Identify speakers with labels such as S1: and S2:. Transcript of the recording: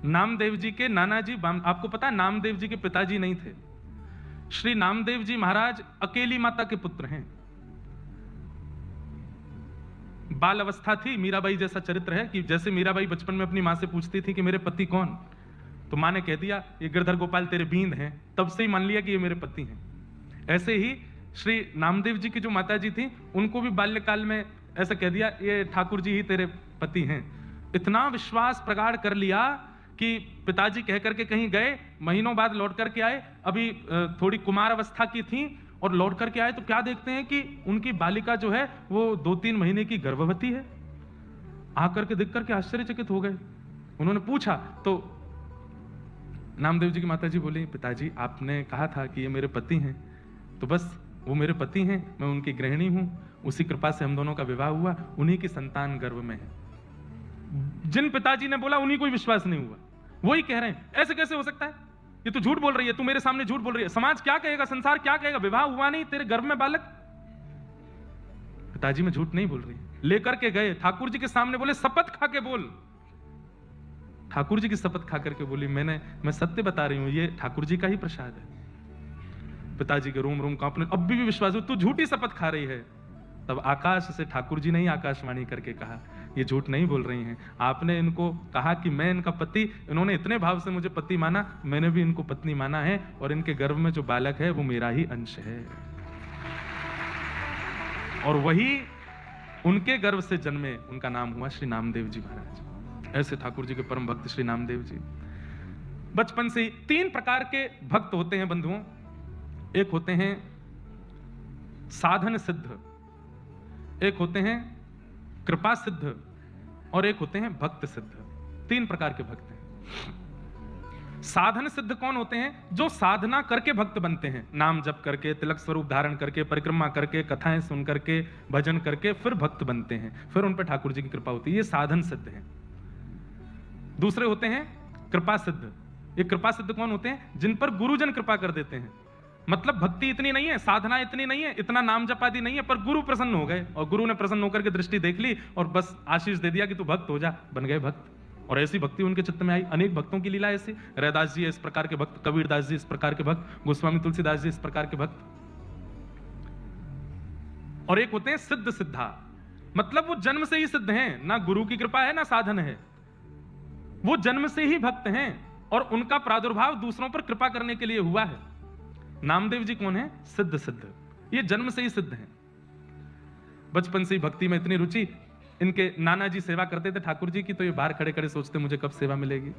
S1: नामदेव जी के नाना जी, आपको पता है नामदेव जी के पिताजी नहीं थे। श्री नामदेव जी महाराज अकेली माता के पुत्र हैं। बाल अवस्था थी, मीराबाई जैसा चरित्र है कि जैसे मीराबाई बचपन में अपनी मां से पूछती थी कि मेरे पति कौन, तो मां ने कह दिया ये गिरधर गोपाल तेरे बींद हैं, तब से ही मान लिया कि ये मेरे पति हैं। ऐसे ही श्री नामदेव जी की जो माता जी थी उनको भी बाल्यकाल में ऐसा कह दिया ये ठाकुर जी ही तेरे पति हैं। इतना विश्वास प्रगाढ़ कर लिया कि पिताजी कह करके कहीं गए, महीनों बाद लौट करके आए, अभी थोड़ी कुमार अवस्था की थी और लौट करके आए तो क्या देखते हैं कि उनकी बालिका जो है वो 2-3 महीने की गर्भवती है। आकर के देख करके आश्चर्यचकित हो गए। उन्होंने पूछा तो नामदेव जी की माताजी बोली पिताजी आपने कहा था कि ये मेरे पति हैं, तो बस वो मेरे पति हैं, मैं उनकी गृहिणी हूं, उसी कृपा से हम दोनों का विवाह हुआ, उन्हीं की संतान गर्भ में है। जिन पिताजी ने बोला उन्हीं को विश्वास नहीं हुआ, वही कह रहे हैं ऐसे कैसे हो सकता है, ये तो झूठ बोल रही है, तू मेरे सामने झूठ बोल रही है, समाज क्या कहेगा, संसार क्या कहेगा, विवाह हुआ नहीं, तेरे गर्भ में बालक। पिताजी मैं झूठ नहीं बोल रही। लेकर के गए ठाकुर जी के सामने, बोले शपथ खा के बोल। ठाकुर जी की शपथ खा करके बोली मैं सत्य बता रही हूं, ये ठाकुर जी का ही प्रसाद है। पिताजी के रोम रोम कांपने, अब भी विश्वास हो, तू झूठी शपथ खा रही है। तब आकाश से ठाकुर जी ने ही आकाशवाणी करके कहा ये झूठ नहीं बोल रही हैं, आपने इनको कहा कि मैं इनका पति, इन्होंने इतने भाव से मुझे पति माना, मैंने भी इनको पत्नी माना है और इनके गर्भ में जो बालक है वो मेरा ही अंश है। और वही उनके गर्भ से जन्मे, उनका नाम हुआ श्री नामदेव जी महाराज। ऐसे ठाकुर जी के परम भक्त श्री नामदेव जी। बचपन से ही 3 प्रकार के भक्त होते हैं बंधुओं। एक होते हैं साधन सिद्ध, एक होते हैं कृपा सिद्ध और एक होते हैं भक्त सिद्ध। 3 प्रकार के भक्त हैं। साधन सिद्ध कौन होते हैं? जो साधना करके भक्त बनते हैं, नाम जप करके, तिलक स्वरूप धारण करके, परिक्रमा करके, कथाएं सुन करके, भजन करके फिर भक्त बनते हैं, फिर उन पर ठाकुर जी की कृपा होती है, ये साधन सिद्ध है। दूसरे होते हैं कृपा सिद्ध। ये कृपा सिद्ध कौन होते हैं? जिन पर गुरुजन कृपा कर देते हैं, मतलब भक्ति इतनी नहीं है, साधना इतनी नहीं है, इतना नाम जप आदि नहीं है, पर गुरु प्रसन्न हो गए और गुरु ने प्रसन्न होकर के दृष्टि देख ली और बस आशीष दे दिया कि तू भक्त हो जा, बन गए भक्त। और ऐसी भक्ति उनके चित्त में आई। अनेक भक्तों की लीला ऐसी, रैदास जी इस प्रकार के भक्त, कबीरदास जी इस प्रकार के भक्त, गोस्वामी तुलसीदास जी इस प्रकार के भक्त। और एक होते हैं सिद्ध सिद्धा, मतलब वो जन्म से ही सिद्ध हैं, ना गुरु की कृपा है ना साधन है, वो जन्म से ही भक्त हैं और उनका प्रादुर्भाव दूसरों पर कृपा करने के लिए हुआ है। नामदेव जी कौन है? सिद्ध सिद्ध, ये जन्म से ही सिद्ध हैं। बचपन से ही भक्ति में इतनी रुचि, इनके नाना जी सेवा करते थे ठाकुर जी की, तो ये बाहर खड़े खड़े सोचते मुझे कब सेवा मिलेगी।